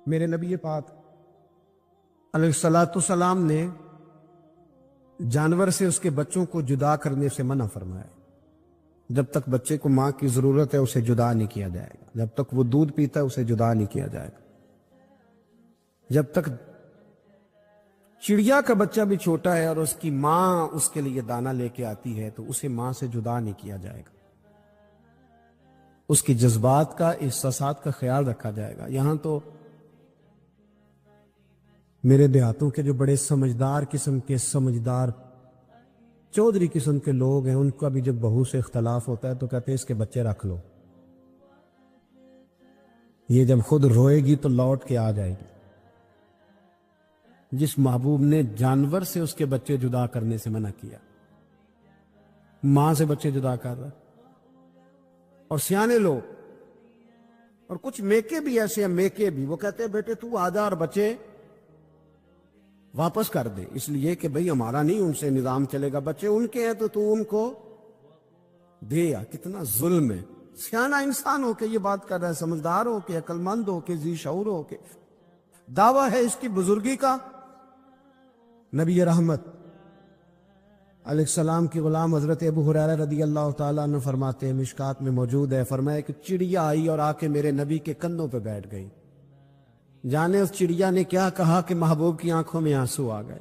میرے نبی پاک علیہ الصلوۃ والسلام نے جانور سے اس کے بچوں کو جدا کرنے سے منع فرمایا۔ جب تک بچے کو ماں کی ضرورت ہے اسے جدا نہیں کیا جائے گا، جب تک وہ دودھ پیتا ہے اسے جدا نہیں کیا جائے گا، جب تک چڑیا کا بچہ بھی چھوٹا ہے اور اس کی ماں اس کے لیے دانہ لے کے آتی ہے تو اسے ماں سے جدا نہیں کیا جائے گا، اس کی جذبات کا، احساسات کا خیال رکھا جائے گا۔ یہاں تو میرے دیہاتوں کے جو بڑے سمجھدار قسم کے سمجھدار چودھری قسم کے لوگ ہیں، ان کا بھی جب بہو سے اختلاف ہوتا ہے تو کہتے ہیں اس کے بچے رکھ لو، یہ جب خود روئے گی تو لوٹ کے آ جائے گی۔ جس محبوب نے جانور سے اس کے بچے جدا کرنے سے منع کیا، ماں سے بچے جدا کر رہا۔ اور سیانے لوگ اور کچھ میکے بھی ایسے ہیں، میکے بھی وہ کہتے ہیں بیٹے تو آجا اور بچے واپس کر دے، اس لیے کہ بھئی ہمارا نہیں ان سے نظام چلے گا، بچے ان کے ہیں تو ان کو دے۔ کتنا ظلم ہے۔ سیانہ انسان ہو کے یہ بات کر رہا ہے، سمجھدار ہو کے، عقل مند ہو کے، ذی شعور ہو کے، دعویٰ ہے اس کی بزرگی کا۔ نبی رحمت علیہ السلام کی غلام حضرت ابو ہریرہ رضی اللہ تعالیٰ عنہ فرماتے ہیں، مشکات میں موجود ہے، فرمایا کہ چڑیا آئی اور آ کے میرے نبی کے کندھوں پہ بیٹھ گئی۔ جانے اس چڑیا نے کیا کہا کہ محبوب کی آنکھوں میں آنسو آ گئے۔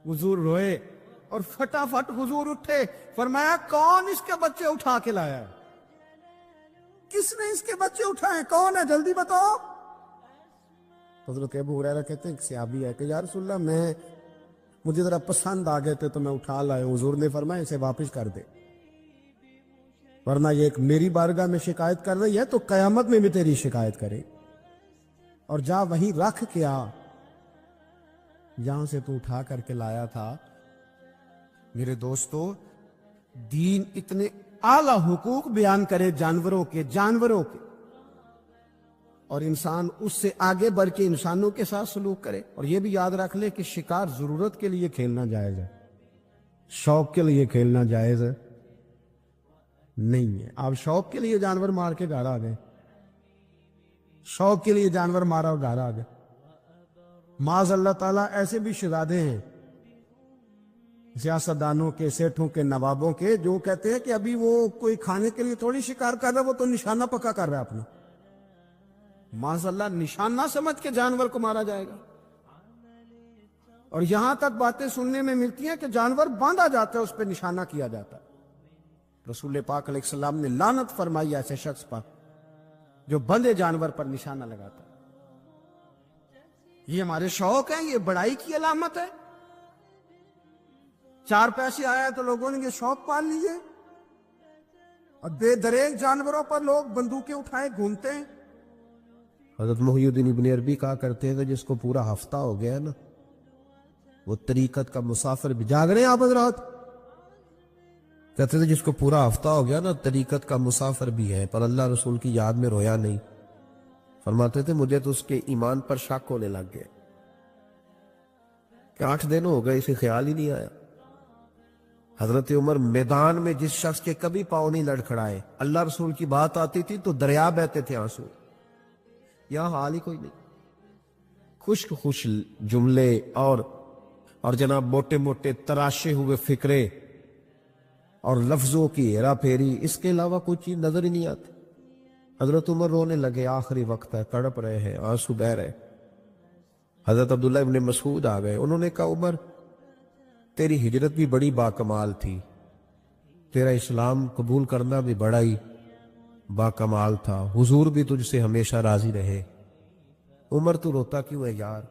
حضور روئے اور فٹافٹ حضور اٹھے، فرمایا کون اس کے بچے اٹھا کے لایا ہے؟ کس نے اس کے بچے اٹھائے؟ کون ہے؟ جلدی بتاؤ۔ حضرت ابو ہریرہ کہتے ہیں کہ صحابی ہے کہ یا رسول اللہ مجھے ذرا پسند آ گئے تھے تو میں اٹھا لایا ہوں۔ حضور نے فرمایا اسے واپس کر دے، ورنہ یہ ایک میری بارگاہ میں شکایت کر رہی ہے تو قیامت میں بھی تیری شکایت کرے، اور جا وہیں رکھ کے آ جہاں سے تو اٹھا کر کے لایا تھا۔ میرے دوستو، دین اتنے اعلیٰ حقوق بیان کرے جانوروں کے اور انسان اس سے آگے بڑھ کے انسانوں کے ساتھ سلوک کرے۔ اور یہ بھی یاد رکھ لے کہ شکار ضرورت کے لیے کھیلنا جائز ہے، شوق کے لیے کھیلنا جائز نہیں ہے۔ آپ شوق کے لیے جانور مار کے گھر آ گئے، شوق کے لیے جانور مارا اور گھر آ گئے۔ معاذ اللہ تعالیٰ ایسے بھی شہزادے ہیں سیاستدانوں کے، سیٹھوں کے، نوابوں کے، جو کہتے ہیں کہ ابھی وہ کوئی کھانے کے لیے تھوڑی شکار کر رہا ہے، وہ تو نشانہ پکا کر رہا ہے اپنا۔ معاذ اللہ، نشانہ سمجھ کے جانور کو مارا جائے گا۔ اور یہاں تک باتیں سننے میں ملتی ہیں کہ جانور باندھا جاتا ہے، اس پہ نشانہ کیا جاتا ہے۔ رسول پاک علیہ السلام نے لعنت فرمائی ایسے شخص پر جو بندھے جانور پر نشانہ لگاتا ہے۔ یہ ہمارے شوق ہیں، یہ بڑائی کی علامت ہے۔ چار پیسے آیا تو لوگوں نے یہ شوق پال لیے، اور بے دریغ جانوروں پر لوگ بندوقیں اٹھائے گھومتے ہیں۔ حضرت محی الدین ابن عربی کہا کرتے ہیں کہ جس کو پورا ہفتہ ہو گیا نا، وہ طریقت کا مسافر بھی۔ جاگ رہے ہیں آپ حضرات؟ کہتے تھے جس کو پورا ہفتہ ہو گیا نا، طریقت کا مسافر بھی ہے، پر اللہ رسول کی یاد میں رویا نہیں۔ فرماتے تھے مجھے تو اس کے ایمان پر شک ہونے لگ گیا کہ 8 دن ہو گئے، اسے خیال ہی نہیں آیا۔ حضرت عمر میدان میں جس شخص کے کبھی پاؤں نہیں لڑکھڑائے، اللہ رسول کی بات آتی تھی تو دریا بہتے تھے آنسو۔ یہاں حال ہی کوئی نہیں، خشک جملے اور جناب موٹے موٹے تراشے ہوئے فکرے اور لفظوں کی ہیرا پھیری، اس کے علاوہ کوئی چیز نظر ہی نہیں آتی۔ حضرت عمر رونے لگے، آخری وقت ہے، تڑپ رہے ہیں، آنسو بہہ رہے۔ حضرت عبداللہ ابن مسعود آ گئے، انہوں نے کہا عمر تیری ہجرت بھی بڑی باکمال تھی، تیرا اسلام قبول کرنا بھی بڑا ہی باکمال تھا، حضور بھی تجھ سے ہمیشہ راضی رہے۔ عمر تو روتا کیوں ہے یار؟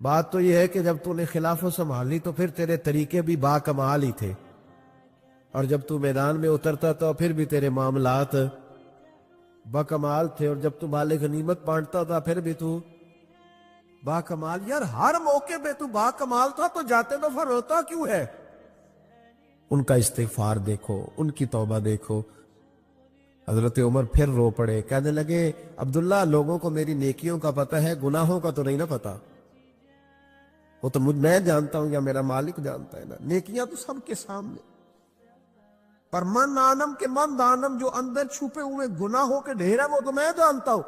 بات تو یہ ہے کہ جب تو نے خلافت سنبھالی تو پھر تیرے طریقے بھی باکمال ہی تھے، اور جب تو میدان میں اترتا تو پھر بھی تیرے معاملات باکمال تھے، اور جب تو مال غنیمت بانٹتا تھا پھر بھی تو باکمال۔ یار ہر موقع پہ تو باکمال تھا تو جاتے دفعہ روتا کیوں ہے؟ ان کا استغفار دیکھو، ان کی توبہ دیکھو۔ حضرت عمر پھر رو پڑے، کہنے لگے عبداللہ لوگوں کو میری نیکیوں کا پتہ ہے، گناہوں کا تو نہیں نا پتہ۔ وہ تو میں جانتا ہوں یا میرا مالک جانتا ہے نا، نیکیاں تو سب کے سامنے، پر من آنم کے من دانم، جو اندر چھپے ہوئے گناہوں کے ڈھیر ہے وہ تو میں جانتا ہوں۔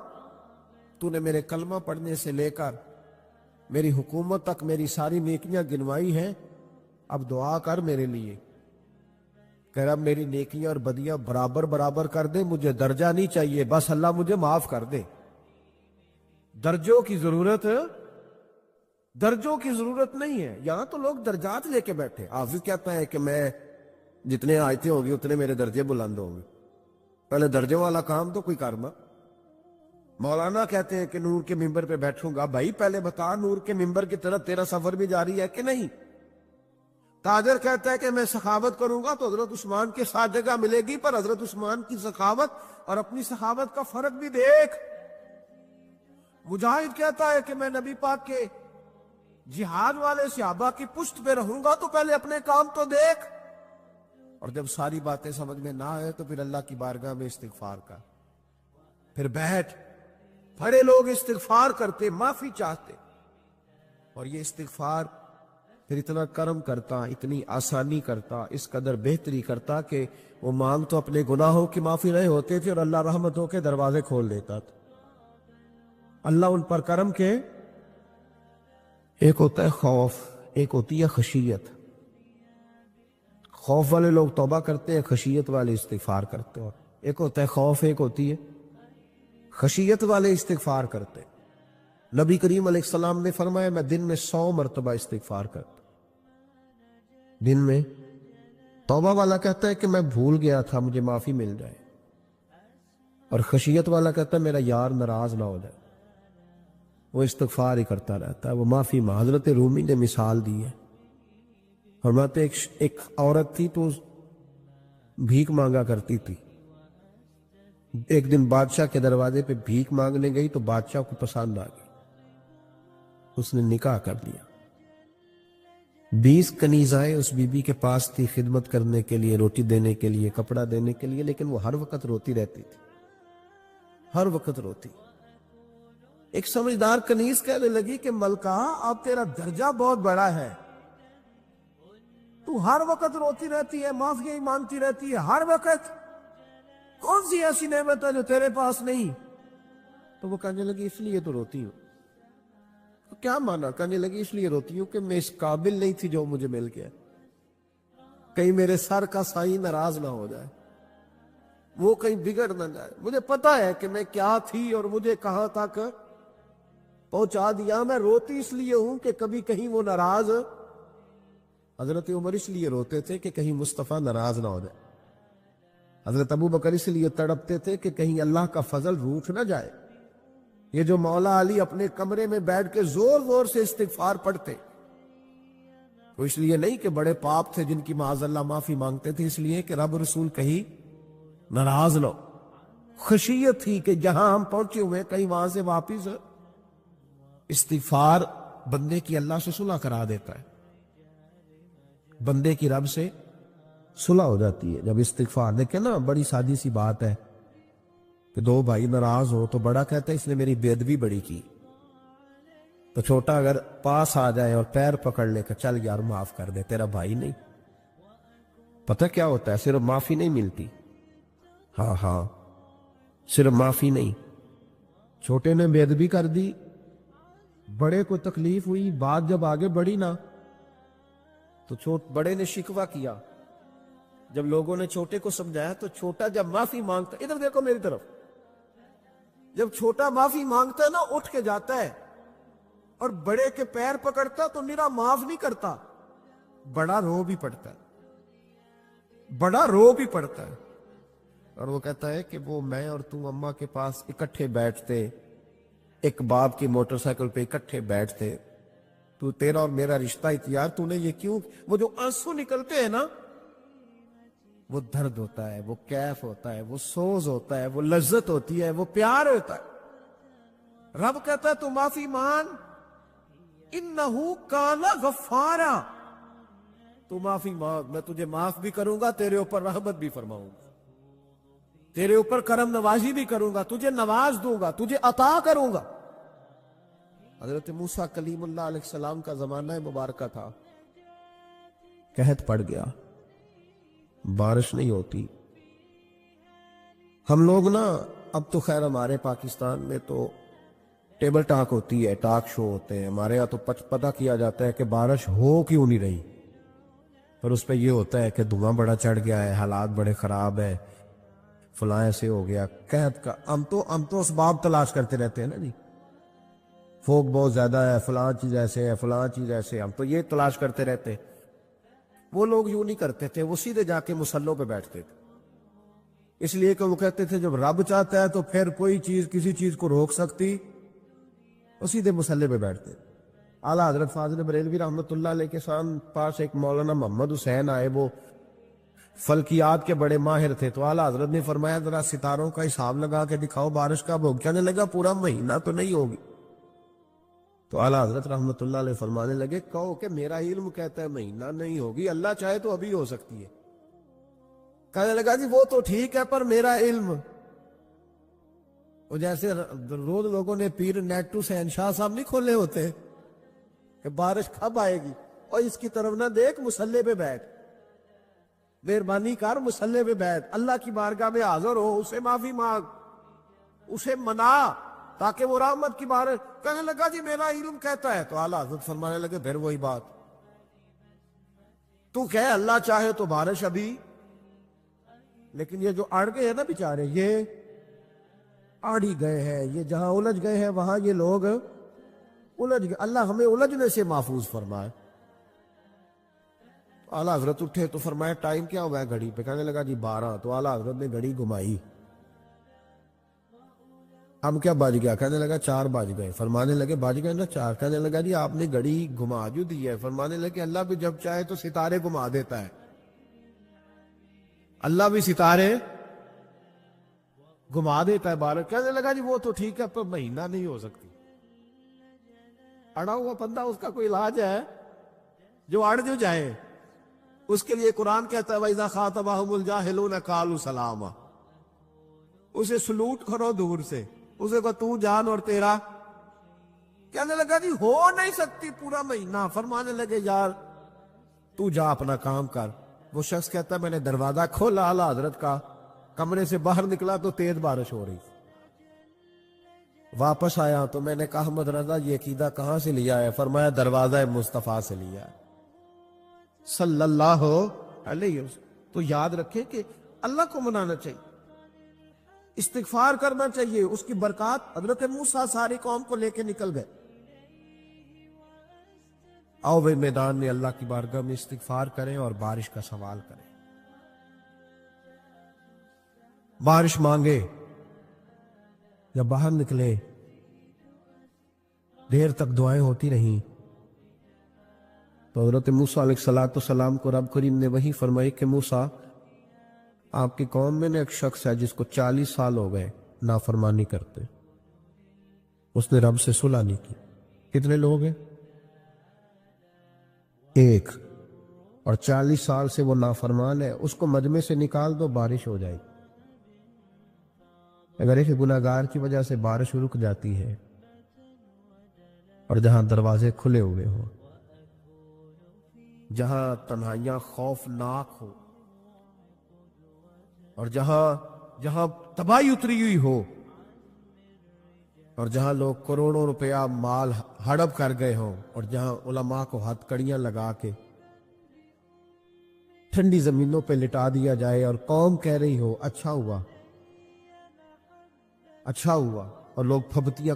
تو نے میرے کلمہ پڑھنے سے لے کر میری حکومت تک میری ساری نیکیاں گنوائی ہیں، اب دعا کر میرے لیے کہ رب میری نیکیاں اور بدیاں برابر برابر کر دے، مجھے درجہ نہیں چاہیے، بس اللہ مجھے معاف کر دے۔ درجوں کی ضرورت نہیں ہے۔ یہاں تو لوگ درجات لے کے بیٹھے۔ حافظ کہتا ہے کہ میں جتنے آیتیں ہوگی اتنے میرے درجے بلند ہوں گے۔ پہلے درجوں والا کام تو کوئی کرنا۔ مولانا کہتے ہیں کہ نور کے ممبر پہ بیٹھوں گا، بھائی پہلے بتا نور کے ممبر کی طرف تیرا سفر بھی جاری ہے کہ نہیں؟ تاجر کہتا ہے کہ میں سخاوت کروں گا تو حضرت عثمان کے ساتھ جگہ ملے گی، پر حضرت عثمان کی سخاوت اور اپنی سخاوت کا فرق بھی دیکھ۔ مجاہد کہتا ہے کہ میں نبی پاک کے جہاد والے صحابہ کی پشت پہ رہوں گا تو پہلے اپنے کام تو دیکھ۔ اور جب ساری باتیں سمجھ میں نہ آئے تو پھر اللہ کی بارگاہ میں استغفار کر، پھر بیٹھ۔ بڑے لوگ استغفار کرتے، معافی چاہتے، اور یہ استغفار پھر اتنا کرم کرتا، اتنی آسانی کرتا، اس قدر بہتری کرتا کہ وہ مانگ تو اپنے گناہوں کی معافی رہے ہوتے تھے اور اللہ رحمتوں کے دروازے کھول دیتا تھا۔ اللہ ان پر کرم کے، ایک ہوتا ہے خوف، ایک ہوتی ہے خشیت۔ خوف والے لوگ توبہ کرتے ہیں، خشیت والے استغفار کرتے ہیں۔ ایک ہوتا ہے خوف، ایک ہوتی ہے خشیت والے استغفار کرتے۔ نبی کریم علیہ السلام نے فرمایا میں دن میں 100 مرتبہ استغفار کرتا۔ دن میں توبہ والا کہتا ہے کہ میں بھول گیا تھا، مجھے معافی مل جائے، اور خشیت والا کہتا ہے میرا یار ناراض نہ ہو جائے، وہ استغفار ہی کرتا رہتا ہے، وہ معافی مانگ۔ حضرت رومی نے مثال دی ہے، فرماتے ایک عورت تھی تو بھیک مانگا کرتی تھی۔ ایک دن بادشاہ کے دروازے پہ بھیک مانگنے گئی تو بادشاہ کو پسند آ گئی، اس نے نکاح کر لیا۔ 20 کنیزائیں اس بی بی کے پاس تھی خدمت کرنے کے لیے، روٹی دینے کے لیے، کپڑا دینے کے لیے، لیکن وہ ہر وقت روتی رہتی تھی، ہر وقت روتی۔ ایک سمجھدار کنیز کہنے لگی کہ ملکہ اب تیرا درجہ بہت بڑا ہے، تو ہر وقت روتی رہتی ہے، معافیاں ہی مانگتی رہتی ہے ہر وقت، کون سی ایسی نعمت ہے جو تیرے پاس نہیں؟ تو وہ کہنے لگی اس لیے تو روتی ہوں۔ تو کیا مانا؟ کہنے لگی اس لیے روتی ہوں کہ میں اس قابل نہیں تھی جو مجھے مل گیا، کہیں میرے سر کا سائیں ناراض نہ ہو جائے، وہ کہیں بگڑ نہ جائے، مجھے پتا ہے کہ میں کیا تھی اور مجھے کہاں تک پہنچا دیا، میں روتی اس لیے ہوں کہ کبھی کہیں وہ ناراض۔ حضرت عمر اس لیے روتے تھے کہ کہیں مصطفیٰ ناراض نہ ہو جائے، حضرت ابو بکر اس لیے تڑپتے تھے کہ کہیں اللہ کا فضل روٹھ نہ جائے۔ یہ جو مولا علی اپنے کمرے میں بیٹھ کے زور زور سے استغفار پڑھتے، تو اس لیے نہیں کہ بڑے پاپ تھے جن کی معاذ اللہ معافی مانگتے تھے، اس لیے کہ رب رسول کہیں ناراض نہ ہو۔ خشیت تھی کہ جہاں ہم پہنچے ہوئے کہیں وہاں سے واپس۔ استغفار بندے کی اللہ سے صلح کرا دیتا ہے، بندے کی رب سے صلح ہو جاتی ہے جب استغفار۔ دیکھیں نا، بڑی سادی سی بات ہے کہ دو بھائی ناراض ہو تو بڑا کہتا ہے اس نے میری بے ادبی بڑی کی، تو چھوٹا اگر پاس آ جائے اور پیر پکڑ لے کہ چل یار معاف کر دے، تیرا بھائی نہیں۔ پتہ کیا ہوتا ہے؟ صرف معافی نہیں ملتی، ہاں صرف معافی نہیں، چھوٹے نے بے ادبی کر دی، بڑے کو تکلیف ہوئی، بات جب آگے بڑھی نا تو بڑے نے شکوہ کیا۔ جب لوگوں نے چھوٹے کو سمجھایا تو چھوٹا جب معافی مانگتا، ادھر دیکھو میری طرف، جب چھوٹا معافی مانگتا ہے نا اٹھ کے جاتا ہے، اور بڑے کے پیر پکڑتا تو نرا معاف نہیں کرتا، بڑا رو بھی پڑتا ہے، بڑا رو بھی پڑتا ہے، اور وہ کہتا ہے کہ وہ میں اور تم اماں کے پاس اکٹھے بیٹھتے، ایک باپ کی موٹر سائیکل پہ اکٹھے بیٹھتے، تو تیرا اور میرا رشتہ یار تو نے یہ کیوں؟ وہ جو آنسو نکلتے ہیں نا، وہ درد ہوتا ہے، وہ کیف ہوتا ہے، وہ سوز ہوتا ہے، وہ لذت ہوتی ہے، وہ پیار ہوتا ہے۔ رب کہتا ہے تو معافی مان، انہو کان غفارا، تو معافی مانگ، میں تجھے معاف بھی کروں گا، تیرے اوپر رحمت بھی فرماؤں گا، تیرے اوپر کرم نوازی بھی کروں گا، تجھے نواز دوں گا، تجھے عطا کروں گا۔ حضرت موسیٰ کلیم اللہ علیہ السلام کا زمانہ مبارکہ تھا، قحط پڑ گیا، بارش نہیں ہوتی۔ ہم لوگ نا اب تو خیر ہمارے پاکستان میں تو ٹیبل ٹاک ہوتی ہے، ٹاک شو ہوتے ہیں ہمارے یہاں، تو پتہ کیا جاتا ہے کہ بارش ہو کیوں نہیں رہی، پر اس پہ یہ ہوتا ہے کہ دھواں بڑا چڑھ گیا ہے، حالات بڑے خراب ہے، فلاں ایسے ہو گیا، قحط کا ہم تو اسباب تلاش کرتے رہتے ہیں نا جی، فوگ بہت زیادہ ہے، فلاں چیز ایسے ہے، فلاں چیز ایسے، ہم تو یہ تلاش کرتے رہتے ہیں۔ وہ لوگ یوں نہیں کرتے تھے، وہ سیدھے جا کے مصلوں پہ بیٹھتے تھے، اس لیے کہ وہ کہتے تھے جب رب چاہتا ہے تو پھر کوئی چیز کسی چیز کو روک سکتی، وہ سیدھے مصلے پہ بیٹھتے۔ اعلیٰ حضرت فاضل بریلوی رحمۃ اللہ علیہ کے پاس ایک مولانا محمد حسین آئے، وہ فلکیات کے بڑے ماہر تھے، تو اعلیٰ حضرت نے فرمایا ذرا ستاروں کا حساب لگا کے دکھاؤ بارش کب ہوگی، کہنے لگا پورا مہینہ تو نہیں ہوگی۔ تو اعلیٰ حضرت رحمۃ اللہ علیہ فرمانے لگے کہو کہ میرا علم کہتا ہے مہینہ نہیں ہوگی، اللہ چاہے تو ابھی ہو سکتی ہے۔ کہنے لگا جی وہ تو ٹھیک ہے پر میرا علم، وہ جیسے روز لوگوں نے پیر نیٹو شہنشاہ صاحب نہیں کھولے ہوتے کہ بارش کب آئے گی، اور اس کی طرف نہ دیکھ، مصلے پہ بیٹھ، مہربانی کر مصلے پہ بیٹھ، اللہ کی بارگاہ میں حاضر ہو، اسے معافی مانگ، اسے منا تاکہ وہ رحمت کی بارش۔ کہنے لگا جی میرا علم کہتا ہے، تو اعلیٰ حضرت فرمانے لگے پھر وہی بات، تو کہہ اللہ چاہے تو بارش ابھی، لیکن یہ جو اڑ گئے ہیں نا بیچارے، یہ اڑ ہی گئے ہیں، یہ جہاں الجھ گئے ہیں وہاں یہ لوگ الجھ گئے، اللہ ہمیں الجھنے سے محفوظ فرمائے۔ اعلیٰ حضرت اٹھے تو فرمایا ٹائم کیا ہوا ہے گھڑی پہ، کہنے لگا جی 12، تو اعلیٰ حضرت نے گھڑی گھمائی، اب کیا بج گیا، کہنے لگا 4 بج گئے، فرمانے لگے بج گئے نا 4، کہنے لگا جی آپ نے گھڑی گھما جو دی ہے، فرمانے لگے اللہ بھی جب چاہے تو ستارے گھما دیتا ہے، اللہ بھی ستارے گھما دیتا ہے بارش۔ کہنے لگا جی وہ تو ٹھیک ہے پر مہینہ نہیں ہو سکتی، اڑا ہوا بندہ اس کا کوئی علاج ہے، جو اڑ جو جائے اس کے لیے قرآن کہتا ہے وَإِذَا خَاطَبَهُمُ الْجَاهِلُونَ قَالُوا سَلَامًا، اسے سلوٹ کرو دور سے، اسے کو تو جان اور تیرا۔ کہنے لگا جی ہو نہیں سکتی پورا مہینہ، فرمانے لگے یار تو جا اپنا کام کر۔ وہ شخص کہتا ہے میں نے دروازہ کھولا اعلیٰ حضرت کا، کمرے سے باہر نکلا تو تیز بارش ہو رہی، واپس آیا تو میں نے کہا احمد رضا یہ عقیدہ کہاں سے لیا ہے، فرمایا دروازہ مصطفیٰ سے لیا ہے صلی اللہ علیہ وسلم۔ تو یاد رکھیں کہ اللہ کو منانا چاہیے، استغفار کرنا چاہیے، اس کی برکات۔ حضرت موسیٰ ساری قوم کو لے کے نکل گئے، آؤ بھائی میدان میں اللہ کی بارگاہ میں استغفار کریں اور بارش کا سوال کریں، بارش مانگے، جب باہر نکلے دیر تک دعائیں ہوتی رہیں، تو حضرت موسیٰ علیہ السلام کو رب کریم نے وحی فرمائی کہ موسیٰ آپ کی قوم میں نے ایک شخص ہے جس کو 40 سال ہو گئے نافرمانی کرتے، اس نے رب سے صلح نہیں کی۔ کتنے لوگ ہیں؟ ایک، اور 40 سال سے وہ نافرمان ہے، اس کو مجمع سے نکال دو بارش ہو جائے گی۔ اگر ایک گناہگار کی وجہ سے بارش رک جاتی ہے اور جہاں دروازے کھلے ہوئے ہوں، جہاں تنہائیاں خوفناک ہو، اور جہاں تباہی اتری ہوئی ہو، اور جہاں لوگ کروڑوں روپیہ مال ہڑپ کر گئے ہوں، اور جہاں علماء کو ہتھ کڑیاں لگا کے ٹھنڈی زمینوں پہ لٹا دیا جائے اور قوم کہہ رہی ہو اچھا ہوا اچھا ہوا، اور لوگ پھبتیاں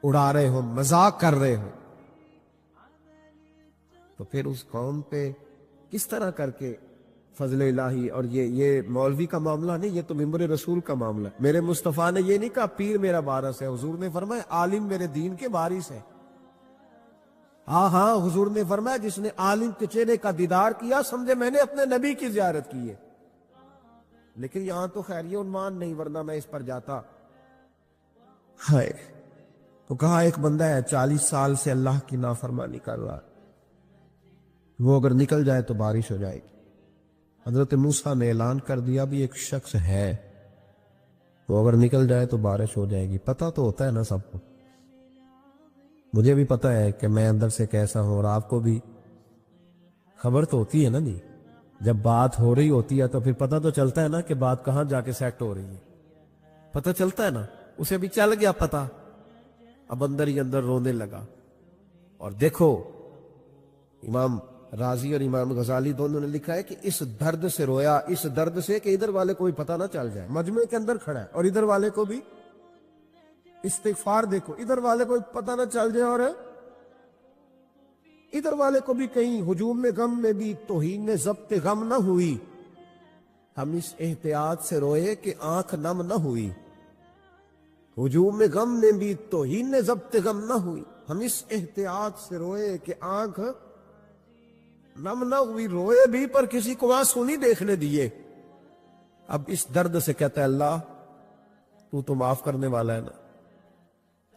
اڑا رہے ہو، مذاق کر رہے ہو، تو پھر اس قوم پہ کس طرح کر کے فضل الہی۔ اور یہ مولوی کا معاملہ نہیں، یہ تو ممبر رسول کا معاملہ ہے۔ میرے مصطفیٰ نے یہ نہیں کہا پیر میرا وارث ہے، حضور نے فرمایا عالم میرے دین کے وارث ہے۔ ہاں حضور نے فرمایا جس نے عالم کے چہرے کا دیدار کیا سمجھے میں نے اپنے نبی کی زیارت کی ہے۔ لیکن یہاں تو خیر یہ عنوان نہیں، ورنہ میں اس پر جاتا۔ ہائے، تو کہا ایک بندہ ہے 40 سال سے اللہ کی نافرمانی کر رہا، وہ اگر نکل جائے تو بارش ہو جائے گی۔ حضرت موسیٰ نے اعلان کر دیا بھی ایک شخص ہے، وہ اگر نکل جائے تو بارش ہو جائے گی۔ پتہ تو ہوتا ہے نا سب کو، مجھے بھی پتہ ہے کہ میں اندر سے کیسا ہوں، اور آپ کو بھی خبر تو ہوتی ہے نا جی، جب بات ہو رہی ہوتی ہے تو پھر پتہ تو چلتا ہے نا کہ بات کہاں جا کے سیٹ ہو رہی ہے، پتہ چلتا ہے نا، اسے بھی چل گیا پتہ اب اندر ہی اندر رونے لگا. اور دیکھو امام رازی اور امام غزالی دونوں نے لکھا ہے کہ اس درد سے رویا، اس درد سے کہ ادھر والے کو بھی پتہ نہ چل جائے، مجمع کے اندر کھڑا ہے اور ادھر والے کو بھی استغفار، دیکھو ادھر والے کو بھی پتہ نہ چل جائے اور ادھر والے کو بھی کہیں ہجوم میں غم میں بھی توہین میں ضبط غم نہ ہوئی. ہم اس احتیاط سے روئے کہ آنکھ نم نہ ہوئی. ہجوم میں غم میں بھی توہین میں ضبط غم نہ ہوئی. ہم اس احتیاط سے روئے کہ آنکھ نم نہ ہوئی. روئے بھی پر کسی کو آنسو نہیں دیکھنے دیے. اب اس درد سے کہتا ہے اللہ تو معاف کرنے والا ہے نا،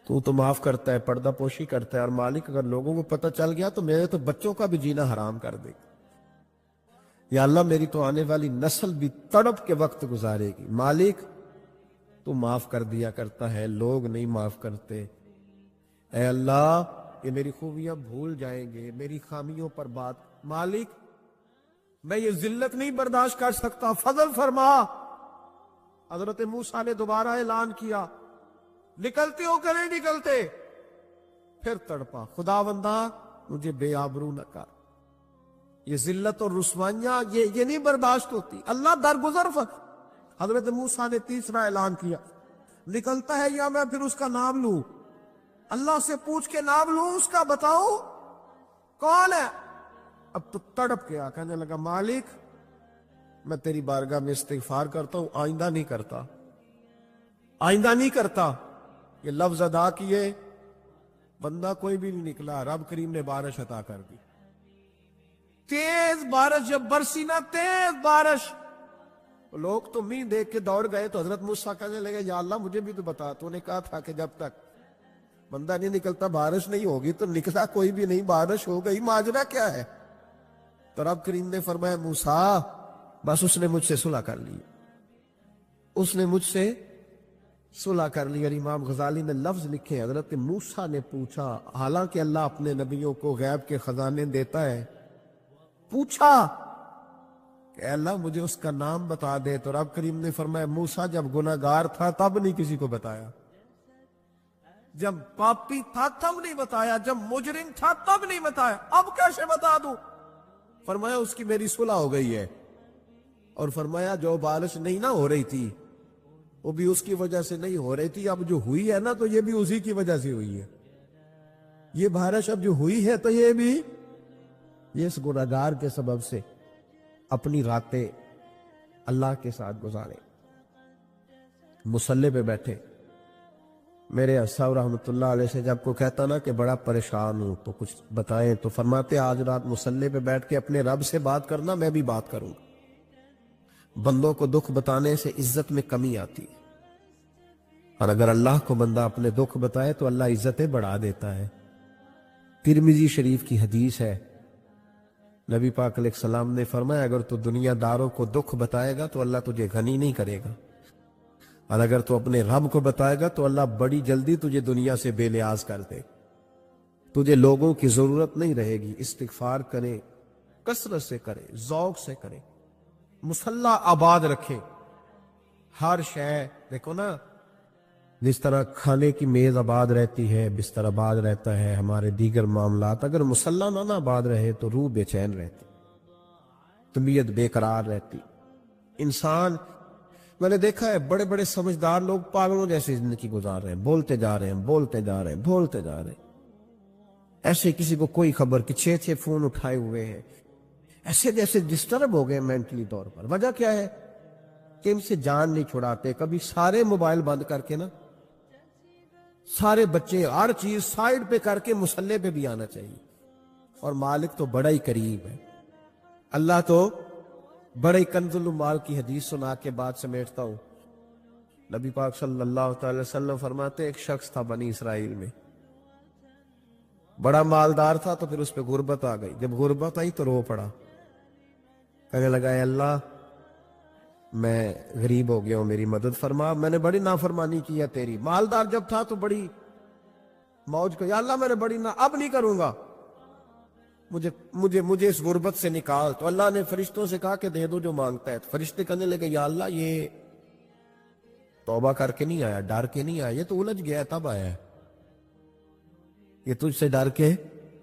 تو معاف کرتا ہے، پردہ پوشی کرتا ہے. اور مالک اگر لوگوں کو پتہ چل گیا تو میرے تو بچوں کا بھی جینا حرام کر دے. یا اللہ میری تو آنے والی نسل بھی تڑپ کے وقت گزارے گی. مالک تو معاف کر دیا کرتا ہے، لوگ نہیں معاف کرتے. اے اللہ یہ میری خوبیاں بھول جائیں گے، میری خامیوں پر بات. مالک میں یہ ذلت نہیں برداشت کر سکتا، فضل فرما. حضرت موسیٰ نے دوبارہ اعلان کیا، نکلتے ہو کہ نہیں نکلتے؟ پھر تڑپا، خداوندا مجھے بے آبرو نہ کر. یہ ذلت اور رسوائیاں یہ نہیں برداشت ہوتی. اللہ درگزر حضرت موسیٰ نے تیسرا اعلان کیا، نکلتا ہے یا میں پھر اس کا نام لوں؟ اللہ سے پوچھ کے نام لوں اس کا، بتاؤ کون ہے؟ اب تو تڑپ گیا، کہنے لگا مالک میں تیری بارگاہ میں استغفار کرتا ہوں، آئندہ نہیں کرتا، آئندہ نہیں کرتا. یہ لفظ ادا کیے، بندہ کوئی بھی نہیں نکلا. رب کریم نے بارش عطا کر دی، تیز بارش. جب برسی نا تیز بارش، لوگ تو مین دیکھ کے دوڑ گئے. تو حضرت موسیٰ کہنے لگے یا اللہ مجھے بھی تو بتا، تو نے کہا تھا کہ جب تک بندہ نہیں نکلتا بارش نہیں ہوگی. تو نکلا کوئی بھی نہیں، بارش ہو گئی، ماجرا کیا ہے؟ تو رب کریم نے فرمایا موسیٰ بس اس نے مجھ سے صلح کر لی، اس نے مجھ سے صلح کر لی. اور امام غزالی نے لفظ لکھے، حضرت موسیٰ نے پوچھا، حالانکہ اللہ اپنے نبیوں کو غیب کے خزانے دیتا ہے، پوچھا کہ اللہ مجھے اس کا نام بتا دے. تو رب کریم نے فرمایا موسیٰ جب گناہگار تھا تب نہیں کسی کو بتایا، جب پاپی تھا تب نہیں بتایا، جب مجرم تھا تب نہیں بتایا، اب کیسے بتا دوں؟ فرمایا اس کی میری صلح ہو گئی ہے. اور فرمایا جو بارش نہیں نہ ہو رہی تھی وہ بھی اس کی وجہ سے نہیں ہو رہی تھی، اب جو ہوئی ہے نا تو یہ بھی اسی کی وجہ سے ہوئی ہے. یہ بارش اب جو ہوئی ہے تو یہ بھی یہ اس گناہگار کے سبب سے. اپنی راتیں اللہ کے ساتھ گزارے، مصلی پہ بیٹھے. میرے صاحب رحمۃ اللہ علیہ سے جب کو کہتا نا کہ بڑا پریشان ہوں تو کچھ بتائیں، تو فرماتے آج رات مصلی پہ بیٹھ کے اپنے رب سے بات کرنا، میں بھی بات کروں گا. بندوں کو دکھ بتانے سے عزت میں کمی آتی ہے، اور اگر اللہ کو بندہ اپنے دکھ بتائے تو اللہ عزتیں بڑھا دیتا ہے. ترمذی شریف کی حدیث ہے، نبی پاک علیہ السلام نے فرمایا اگر تو دنیا داروں کو دکھ بتائے گا تو اللہ تجھے غنی نہیں کرے گا، اور اگر تو اپنے رب کو بتائے گا تو اللہ بڑی جلدی تجھے دنیا سے بے نیاز کر دے. تجھے لوگوں کی ضرورت نہیں رہے گی. استغفار کریں، کثرت سے کریں، ذوق سے کریں، مصلی آباد رکھیں. ہر شے دیکھو نا، جس طرح کھانے کی میز آباد رہتی ہے، بستر آباد رہتا ہے، ہمارے دیگر معاملات، اگر مصلی نہ آباد رہے تو روح بے چین رہتی، طبیعت بے قرار رہتی. انسان میں نے دیکھا ہے بڑے بڑے سمجھدار لوگ پاگلوں جیسے زندگی گزار رہے ہیں، بولتے جا رہے ہیں، بولتے جا رہے ہیں، بولتے جا رہے ہیں. ایسے کسی کو کوئی خبر کہ 6 فون اٹھائے ہوئے ہیں، ایسے جیسے ڈسٹرب ہو گئے مینٹلی طور پر. وجہ کیا ہے کہ ان سے جان نہیں چھڑاتے. کبھی سارے موبائل بند کر کے نا، سارے بچے ہر چیز سائیڈ پہ کر کے مصلی پہ بھی آنا چاہیے. اور مالک تو بڑا ہی قریب ہے، اللہ تو بڑے ہی کنز المال کی حدیث سنا کے بعد سمیٹتا ہوں. نبی پاک صلی اللہ تعالی وسلم فرماتے ایک شخص تھا بنی اسرائیل میں، بڑا مالدار تھا، تو پھر اس پہ غربت آ گئی. جب غربت آئی تو رو پڑا، کہنے لگا اے اللہ میں غریب ہو گیا ہوں، میری مدد فرما، میں نے بڑی نافرمانی کی ہے تیری. مالدار جب تھا تو بڑی موج کو، یا اللہ میں نے بڑی اب نہیں کروں گا، مجھے اس غربت سے نکال. تو اللہ نے فرشتوں سے کہا کہ دے دو جو مانگتا ہے. تو فرشتے کہنے لگے یا اللہ یہ توبہ کر کے نہیں آیا، ڈر کے نہیں آیا، یہ تو الجھ گیا تب آیا ہے. یہ تجھ سے ڈر کے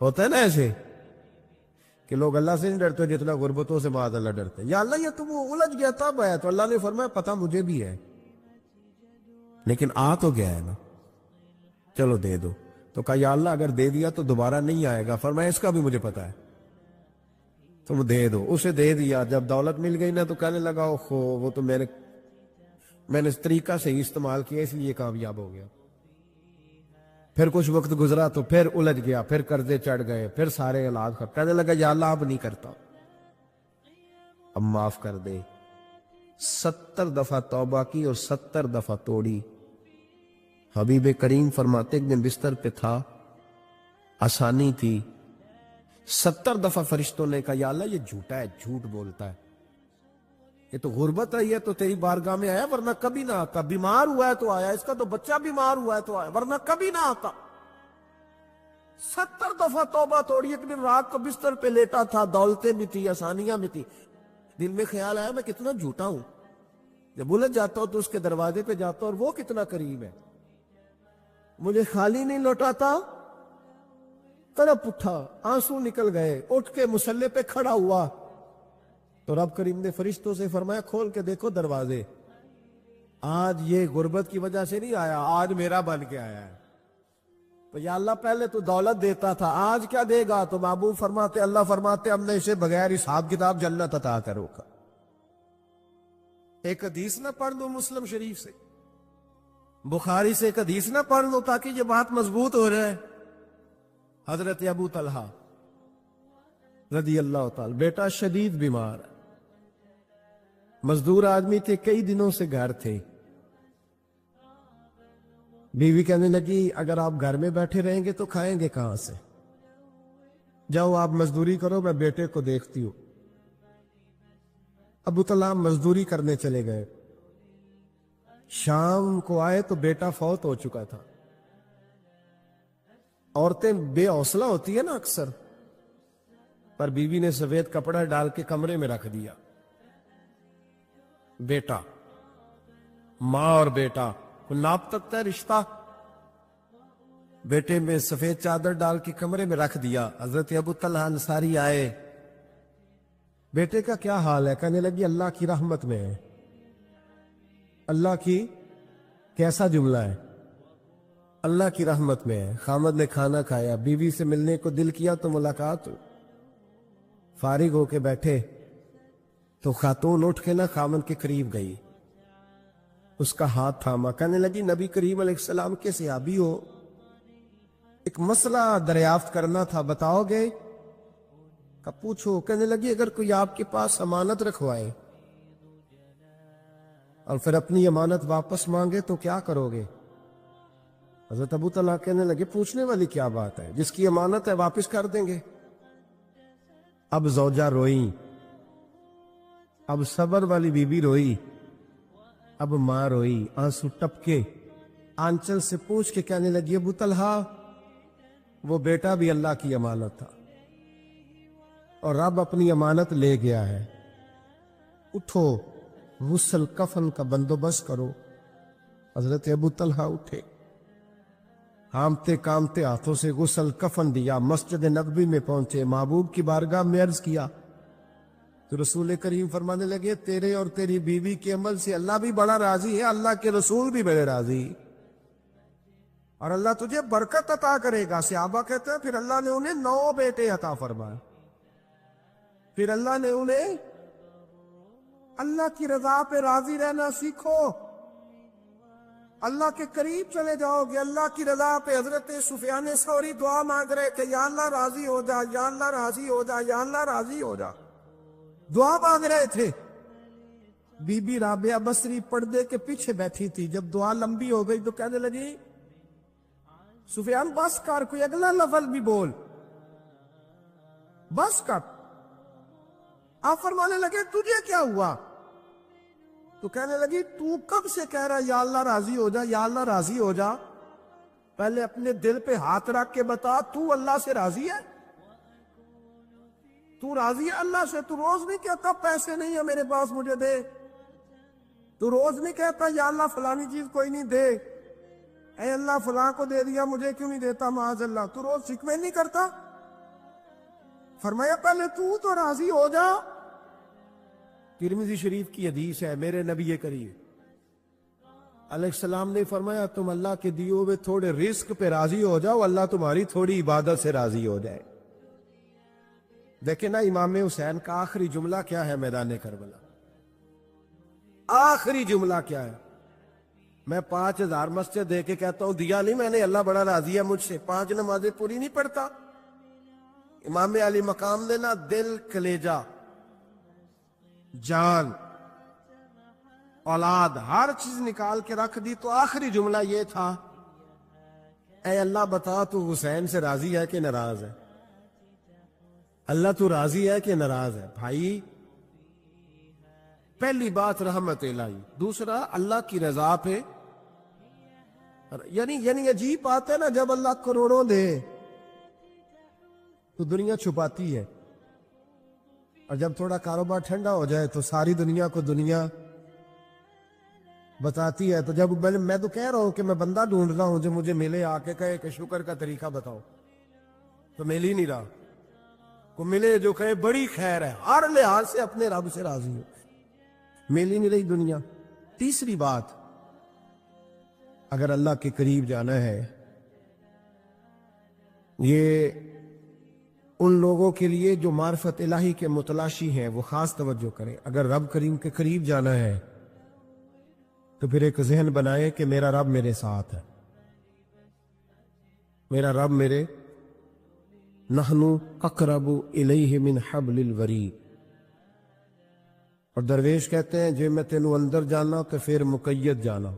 ہوتا ہے نا ایسے کہ لوگ اللہ سے نہیں ڈرتے جتنا غربتوں سے معاذ اللہ ڈرتے. یا اللہ یہ تو وہ الجھ گیا تب ہے, تو اللہ نے فرمایا پتہ مجھے بھی ہے, لیکن آ تو گیا ہے نا, چلو دے دو. تو کہا یا اللہ اگر دے دیا تو دوبارہ نہیں آئے گا. فرمایا اس کا بھی مجھے پتا ہے, تم دے دو. اسے دے دیا. جب دولت مل گئی نا تو کہنے لگا اوہو وہ تو میں نے اس طریقہ سے ہی استعمال کیا اس لیے کامیاب ہو گیا. پھر کچھ وقت گزرا تو پھر الجھ گیا, پھر قرضے چڑھ گئے, پھر سارے علاج کر. کہنے لگا یا اللہ اب نہیں کرتا, اب معاف کر دے. 70 دفعہ توبہ کی اور 70 دفعہ توڑی. حبیب کریم فرماتے ایک دن بستر پہ تھا, آسانی تھی, 70 دفعہ فرشتوں نے کہا یا اللہ یہ جھوٹا ہے, جھوٹ بولتا ہے, یہ تو غربت آئی ہے تو تیری بارگاہ میں آیا ورنہ کبھی نہ آتا. بیمار ہوا ہے تو آیا, اس کا تو بچہ بیمار ہوا ہے تو آیا ورنہ کبھی نہ آتا. 70 دفعہ توبہ توڑی. ایک دن رات کو بستر پہ لیٹا تھا, دولتیں بھی تھی, آسانیاں بھی تھی. دل میں خیال آیا میں کتنا جھوٹا ہوں, جب الجھ جاتا ہوں تو اس کے دروازے پہ جاتا ہوں اور وہ کتنا قریب ہے, مجھے خالی نہیں لوٹاتا. تڑپ اٹھا, آنسو نکل گئے, اٹھ کے مصلے پہ کھڑا ہوا تو رب کریم نے فرشتوں سے فرمایا کھول کے دیکھو دروازے, آج یہ غربت کی وجہ سے نہیں آیا, آج میرا بن کے آیا ہے. تو یا اللہ پہلے تو دولت دیتا تھا, آج کیا دے گا؟ تو محبوب فرماتے اللہ فرماتے ہم نے اسے بغیر حساب کتاب جنت عطا کرو گا. ایک حدیث نہ پڑھ لو مسلم شریف سے, بخاری سے ایک حدیث نہ پڑھ لو تاکہ یہ بات مضبوط ہو جائے. حضرت ابو طلحہ رضی اللہ تعالی, بیٹا شدید بیمار, مزدور آدمی تھے, کئی دنوں سے گھر تھے. بیوی کہنے لگی اگر آپ گھر میں بیٹھے رہیں گے تو کھائیں گے کہاں سے, جاؤ آپ مزدوری کرو, میں بیٹے کو دیکھتی ہوں. ابو طلحہ مزدوری کرنے چلے گئے. شام کو آئے تو بیٹا فوت ہو چکا تھا. عورتیں بے حوصلہ ہوتی ہے نا اکثر, پر بیوی نے سفید کپڑا ڈال کے کمرے میں رکھ دیا. بیٹا, ماں اور بیٹا ناپ تک ہے رشتہ, بیٹے میں سفید چادر ڈال کے کمرے میں رکھ دیا. حضرت ابو طلحہ انصاری آئے, بیٹے کا کیا حال ہے؟ کہنے لگی اللہ کی رحمت میں ہے. اللہ کی کیسا جملہ ہے, اللہ کی رحمت میں ہے. خامد نے کھانا کھایا, بیوی سے ملنے کو دل کیا تو ملاقات, فارغ ہو کے بیٹھے تو خاتون اٹھ کے نہ خامد کے قریب گئی, اس کا ہاتھ تھاما. کہنے لگی نبی کریم علیہ السلام کے صحابی ہو, ایک مسئلہ دریافت کرنا تھا, بتاؤ گے؟ کہ پوچھو. کہنے لگی اگر کوئی آپ کے پاس امانت رکھوائے اور پھر اپنی امانت واپس مانگے تو کیا کرو گے؟ حضرت ابو طلحہ کہنے لگے پوچھنے والی کیا بات ہے, جس کی امانت ہے واپس کر دیں گے. اب زوجہ روئی, اب صبر والی بی بی روئی, اب ماں روئی, آنسو ٹپکے, آنچل سے پوچھ کے کہنے لگی ابو طلحہ وہ بیٹا بھی اللہ کی امانت تھا اور رب اپنی امانت لے گیا ہے, اٹھو غسل کفن کا بندوبست کرو. حضرت ابو طلحہ اٹھے, ہامتے کامتے ہاتھوں سے غسل کفن دیا, مسجد نبوی میں پہنچے, محبوب کی بارگاہ میں عرض کیا تو رسول کریم فرمانے لگے تیرے اور تیری بیوی کے عمل سے اللہ بھی بڑا راضی ہے, اللہ کے رسول بھی بڑے راضی, اور اللہ تجھے برکت عطا کرے گا. صحابہ کہتے ہیں پھر اللہ نے انہیں 9 بیٹے عطا فرمائے. پھر اللہ نے انہیں اللہ کی رضا پہ راضی رہنا سیکھو, اللہ کے قریب چلے جاؤ گے, اللہ کی رضا پہ. حضرت سفیان ثوری دعا مانگ رہے کہ یا اللہ راضی ہو جا, یا اللہ راضی ہو جا, یا اللہ راضی ہو جا, دعا مانگ رہے تھے. بی بی رابعہ بصری پردے کے پیچھے بیٹھی تھی. جب دعا لمبی ہو گئی تو کہنے لگی سفیان بس کر, کوئی اگلا لفظ بھی بول, بس کر. آپ فرمانے لگے تجھے کیا ہوا؟ تو کہنے لگی تو کب سے کہہ رہا یا اللہ راضی ہو جا, یا اللہ راضی ہو جا, پہلے اپنے دل پہ ہاتھ رکھ کے بتا تو اللہ سے راضی ہے؟ تو راضی ہے اللہ سے؟ تو روز نہیں کہتا پیسے نہیں ہے میرے پاس مجھے دے, تو روز نہیں کہتا یا اللہ فلانی چیز کوئی نہیں دے, اے اللہ فلاں کو دے دیا مجھے کیوں نہیں دیتا، معاذ اللہ، تو روز شکوے نہیں کرتا؟ فرمایا پہلے تو راضی ہو جا۔ ترمذی شریف کی حدیث ہے، میرے نبی کریم علیہ السلام نے فرمایا تم اللہ کے دیے ہوئے تھوڑے رزق پہ راضی ہو جاؤ، اللہ تمہاری تھوڑی عبادت سے راضی ہو جائے۔ دیکھیں نا امام حسین کا آخری جملہ کیا ہے میدان کربلا، آخری جملہ کیا ہے؟ میں 5000 مسجد دے کے کہتا ہوں دیا نہیں میں نے، اللہ بڑا راضی ہے مجھ سے، 5 نمازیں پوری نہیں پڑھتا۔ امام علی مقام نے نا دل، کلیجہ، جان، اولاد، ہر چیز نکال کے رکھ دی، تو آخری جملہ یہ تھا اے اللہ بتا تو حسین سے راضی ہے کہ ناراض ہے؟ اللہ تو راضی ہے کہ ناراض ہے؟ بھائی پہلی بات رحمت الہی، دوسرا اللہ کی رضا پہ، یعنی عجیب بات ہے نا، جب اللہ کروڑوں دے تو دنیا چھپاتی ہے، اور جب تھوڑا کاروبار ٹھنڈا ہو جائے تو ساری دنیا کو دنیا بتاتی ہے۔ تو جب میں تو کہہ رہا ہوں کہ میں بندہ ڈھونڈ رہا ہوں جو مجھے ملے، آ کے کہے کہ شکر کا طریقہ بتاؤ، تو مل ہی نہیں رہا۔ کو ملے جو کہے بڑی خیر ہے، ہر لحاظ سے اپنے رب سے راضی ہو، مل ہی نہیں رہی دنیا۔ تیسری بات، اگر اللہ کے قریب جانا ہے، یہ ان لوگوں کے لیے جو معرفت الہی کے متلاشی ہیں وہ خاص توجہ کریں۔ اگر رب کریم کے قریب جانا ہے تو پھر ایک ذہن بنائے کہ میرا رب میرے ساتھ ہے، میرا رب میرے، نحن اقرب الیہ من حبل الورید۔ اور درویش کہتے ہیں جے میں تینوں اندر جانا تو پھر مقید جانا،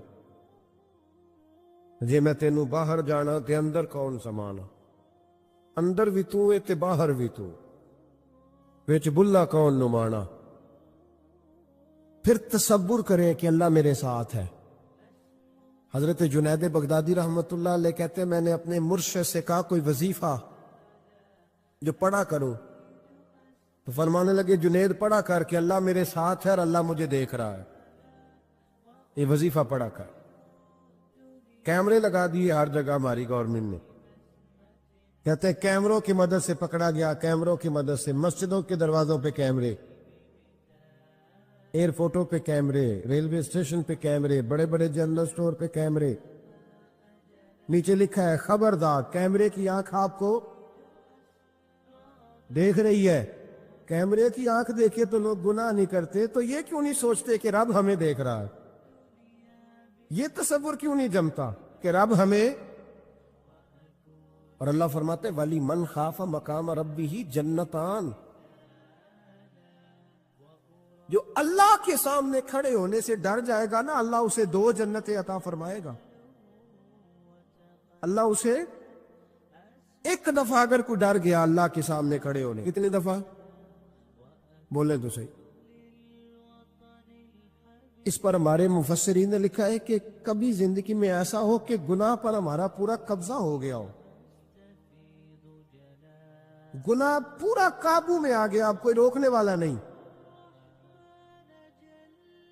جے میں تینوں باہر جانا تے اندر کون سمانا، اندر بھی تو تے باہر بھی تو، وچ بلا کون نمانا۔ پھر تصور کریں کہ اللہ میرے ساتھ ہے۔ حضرت جنید بغدادی رحمت اللہ علیہ کہتے ہیں میں نے اپنے مرشد سے کہا کوئی وظیفہ جو پڑھا کرو، تو فرمانے لگے جنید پڑھا کر کہ اللہ میرے ساتھ ہے اور اللہ مجھے دیکھ رہا ہے، یہ وظیفہ پڑھا کر۔ کیمرے لگا دیے ہر جگہ ہماری گورنمنٹ نے، کہتے ہیں کیمروں کی مدد سے پکڑا گیا، کیمروں کی مدد سے، مسجدوں کے دروازوں پہ کیمرے، ایئرپورٹوں پہ کیمرے، ریلوے اسٹیشن پہ کیمرے، بڑے بڑے جنرل سٹور پہ کیمرے، نیچے لکھا ہے خبردار کیمرے کی آنکھ آپ کو دیکھ رہی ہے۔ کیمرے کی آنکھ دیکھے تو لوگ گناہ نہیں کرتے، تو یہ کیوں نہیں سوچتے کہ رب ہمیں دیکھ رہا ہے؟ یہ تصور کیوں نہیں جمتا کہ رب ہمیں؟ اور اللہ فرماتے ولی من خاف مقام ربہ جنتان، جو اللہ کے سامنے کھڑے ہونے سے ڈر جائے گا نا، اللہ اسے 2 جنتیں عطا فرمائے گا۔ اللہ اسے ایک دفعہ اگر کوئی ڈر گیا اللہ کے سامنے کھڑے ہونے، کتنی دفعہ بولے تو صحیح؟ اس پر ہمارے مفسرین نے لکھا ہے کہ کبھی زندگی میں ایسا ہو کہ گناہ پر ہمارا پورا قبضہ ہو گیا ہو، گناہ پورا قابو میں آ گیا، اب کوئی روکنے والا نہیں،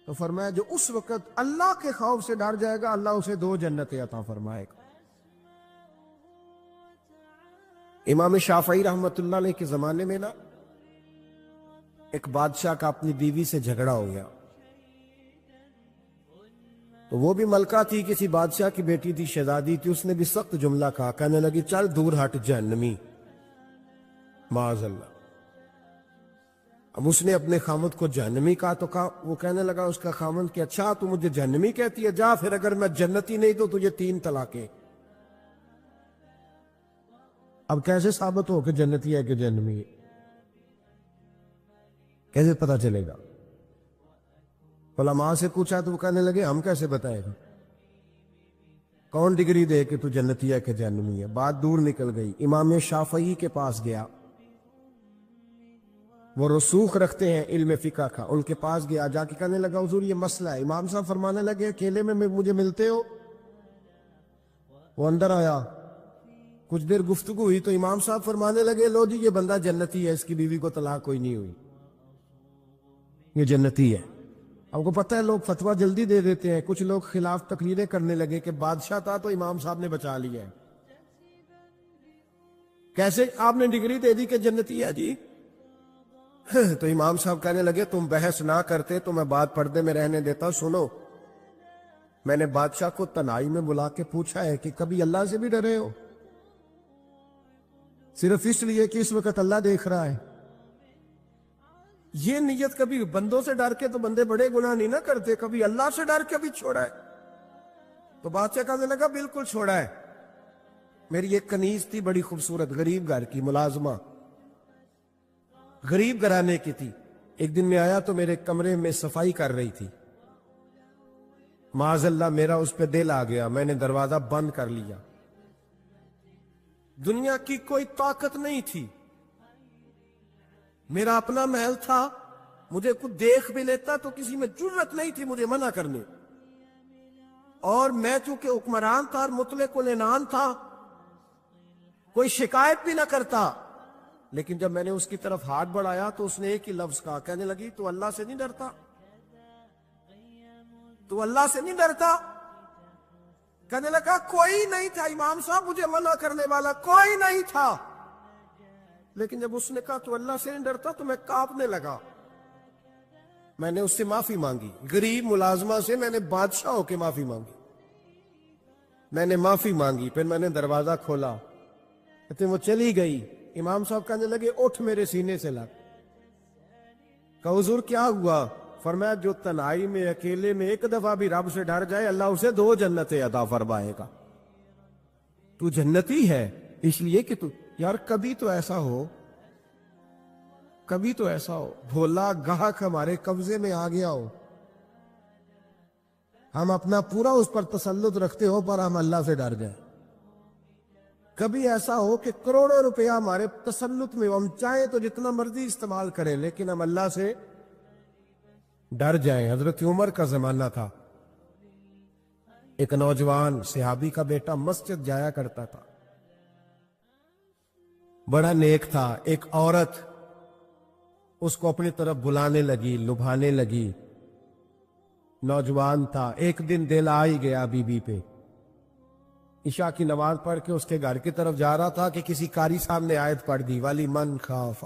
تو فرمایا جو اس وقت اللہ کے خوف سے ڈر جائے گا اللہ اسے 2 جنتیں عطا فرمائے گا۔ امام شافعی رحمت اللہ علیہ کے زمانے میں نا ایک بادشاہ کا اپنی بیوی سے جھگڑا ہو گیا، تو وہ بھی ملکہ تھی، کسی بادشاہ کی بیٹی تھی، شہزادی تھی، اس نے بھی سخت جملہ کہا، کہنے لگی چل دور ہٹ جہنمی، معاذ اللہ۔ اب اس نے اپنے خامد کو جہنمی کہا، تو کہا، وہ کہنے لگا اس کا خامد کہ اچھا تو مجھے جہنمی کہتی ہے، جا پھر اگر میں جنتی نہیں تو تجھے 3 طلاقیں۔ اب کیسے ثابت ہو کہ جنتی ہے کہ جہنمی ہے؟ کیسے پتا چلے گا؟ علماء سے پوچھا تو وہ کہنے لگے ہم کیسے بتائے گا، کون ڈگری دے کہ تو جنتی ہے کہ جہنمی ہے؟ بات دور نکل گئی، امام شافعی کے پاس گیا، وہ رسوخ رکھتے ہیں علم فقہ کا، ان کے پاس گیا، جا کے کہنے لگا حضور یہ مسئلہ ہے۔ امام صاحب فرمانے لگے اکیلے میں مجھے ملتے ہو؟ وہ اندر آیا، کچھ دیر گفتگو ہوئی تو امام صاحب فرمانے لگے لو جی یہ بندہ جنتی ہے، اس کی بیوی کو طلاق کوئی نہیں ہوئی، یہ جنتی ہے۔ آپ کو پتہ ہے لوگ فتویٰ جلدی دے دیتے ہیں، کچھ لوگ خلاف تقریریں کرنے لگے کہ بادشاہ تھا تو امام صاحب نے بچا لیا ہے۔ کیسے؟ آپ نے ڈگری دے دی کہ جنتی ہے جی۔ تو امام صاحب کہنے لگے تم بحث نہ کرتے تو میں بات پردے میں رہنے دیتا۔ سنو، میں نے بادشاہ کو تنہائی میں بلا کے پوچھا ہے کہ کبھی اللہ سے بھی ڈرے ہو؟ صرف اس لیے کہ اس وقت اللہ دیکھ رہا ہے۔ یہ نیت کبھی بندوں سے ڈر کے تو بندے بڑے گناہ نہیں نہ کرتے، کبھی اللہ سے ڈر کے بھی چھوڑا ہے۔ تو بادشاہ کہنے لگا بالکل چھوڑا ہے۔ میری ایک کنیز تھی بڑی خوبصورت، غریب گھر کی ملازمہ، غریب گھرانے کی تھی۔ ایک دن میں آیا تو میرے کمرے میں صفائی کر رہی تھی، معاذ اللہ میرا اس پہ دل آ گیا، میں نے دروازہ بند کر لیا۔ دنیا کی کوئی طاقت نہیں تھی، میرا اپنا محل تھا، مجھے کچھ دیکھ بھی لیتا تو کسی میں جرت نہیں تھی مجھے منع کرنے، اور میں چونکہ حکمران تھا اور مطلق العنان تھا، کوئی شکایت بھی نہ کرتا۔ لیکن جب میں نے اس کی طرف ہاتھ بڑھایا تو اس نے ایک ہی لفظ کہا، کہنے لگی تو اللہ سے نہیں ڈرتا؟ تو اللہ سے نہیں ڈرتا؟ کہنے لگا کوئی نہیں تھا امام صاحب مجھے منع کرنے والا، کوئی نہیں تھا۔ لیکن جب اس نے کہا تو اللہ سے نہیں ڈرتا تو میں کانپنے لگا۔ میں نے اس سے معافی مانگی، غریب ملازمہ سے میں نے بادشاہ ہو کے معافی مانگی۔ میں نے معافی مانگی، پھر میں نے دروازہ کھولا، کہتے وہ چلی گئی۔ امام صاحب کہنے لگے اٹھ میرے سینے سے لگ۔ کہا حضور کیا ہوا؟ فرمایا جو تنہائی میں اکیلے میں ایک دفعہ بھی رب سے ڈر جائے اللہ اسے 2 جنتیں عطا فرمائے گا۔ تو جنتی ہے اس لیے کہ تو یار کبھی تو ایسا ہو بھولا گاہک ہمارے قبضے میں آ گیا ہو، ہم اپنا پورا اس پر تسلط رکھتے ہو پر ہم اللہ سے ڈر جائیں۔ کبھی ایسا ہو کہ کروڑوں روپیہ ہمارے تسلط میں، ہم چاہیں تو جتنا مرضی استعمال کریں لیکن ہم اللہ سے ڈر جائیں۔ حضرت عمر کا زمانہ تھا، ایک نوجوان صحابی کا بیٹا مسجد جایا کرتا تھا، بڑا نیک تھا۔ ایک عورت اس کو اپنی طرف بلانے لگی، لبھانے لگی، نوجوان تھا۔ ایک دن دل آ ہی گیا بی بی پہ، عشاء کی نماز پڑھ کے اس کے گھر کی طرف جا رہا تھا کہ کسی قاری صاحب نے آیت پڑھ دی، وَلِمَنْ من خاف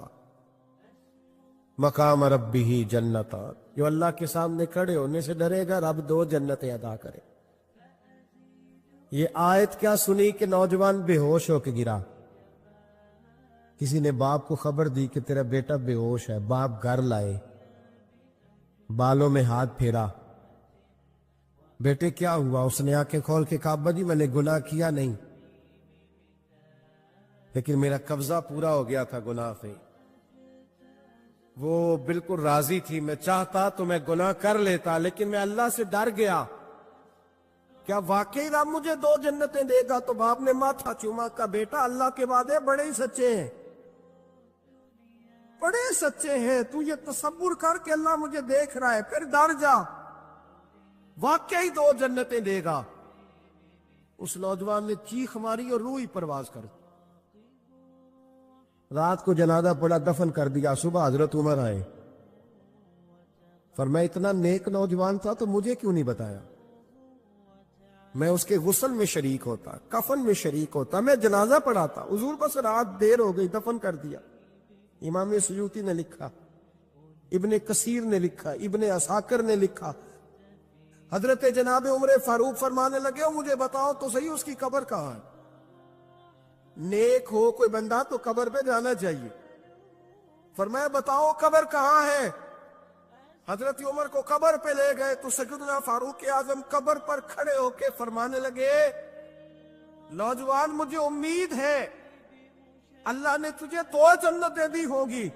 مقام ربہ جنتا، جو اللہ کے سامنے کھڑے ہونے سے ڈرے گا رب 2 جنتیں عطا کرے۔ یہ آیت کیا سنی کہ نوجوان بے ہوش ہو کے گرا۔ کسی نے باپ کو خبر دی کہ تیرا بیٹا بے ہوش ہے، باپ گھر لائے، بالوں میں ہاتھ پھیرا، بیٹے کیا ہوا؟ اس نے آنکھیں کھول کے کہا ابا جی میں نے گناہ کیا نہیں، لیکن میرا قبضہ پورا ہو گیا تھا گناہ پہ، وہ بالکل راضی تھی، میں چاہتا تو میں گناہ کر لیتا لیکن میں اللہ سے ڈر گیا۔ کیا واقعی رب مجھے 2 جنتیں دے گا؟ تو باپ نے ماتھا چوما، کا بیٹا اللہ کے وعدے بڑے ہی سچے ہیں، بڑے سچے ہیں، تو یہ تصور کر کے اللہ مجھے دیکھ رہا ہے، پھر ڈر جا، واقعی 2 جنتیں دے گا۔ اس نوجوان نے چیخ ماری اور روح ہی پرواز کر دی۔ رات کو جنازہ پڑا، دفن کر دیا، صبح حضرت عمر آئے، فرمایا اتنا نیک نوجوان تھا تو مجھے کیوں نہیں بتایا؟ میں اس کے غسل میں شریک ہوتا، کفن میں شریک ہوتا، میں جنازہ پڑھاتا، حضور بس رات دیر ہو گئی دفن کر دیا۔ امام سیوطی نے لکھا، ابن کثیر نے لکھا، ابن عساکر نے لکھا، حضرت جناب عمر فاروق فرمانے لگے مجھے بتاؤ تو صحیح اس کی قبر کہاں ہے؟ نیک ہو کوئی بندہ تو قبر پہ جانا چاہیے، فرمایا بتاؤ قبر کہاں ہے؟ حضرت عمر کو قبر پہ لے گئے تو سیدنا فاروق اعظم قبر پر کھڑے ہو کے فرمانے لگے نوجوان مجھے امید ہے اللہ نے تجھے 2 جنتیں دی ہوگی۔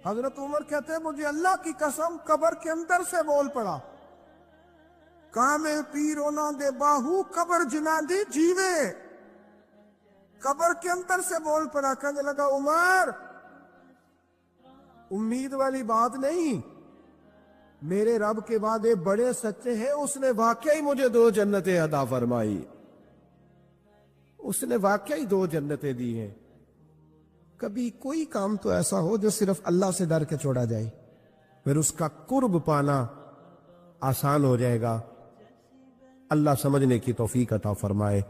حضرت عمر کہتے ہیں مجھے اللہ کی قسم قبر کے اندر سے بول پڑا، کامے پیرونا دے باہو قبر جنا دی جیوے، قبر کے اندر سے بول پڑا، کہنے لگا عمر امید والی بات نہیں، میرے رب کے وعدے بڑے سچے ہیں، اس نے واقعی مجھے 2 جنتیں عطا فرمائی، اس نے واقعی 2 جنتیں دی ہیں۔ کبھی کوئی کام تو ایسا ہو جو صرف اللہ سے ڈر کے چھوڑا جائے، پھر اس کا قرب پانا آسان ہو جائے گا۔ اللہ سمجھنے کی توفیق عطا فرمائے۔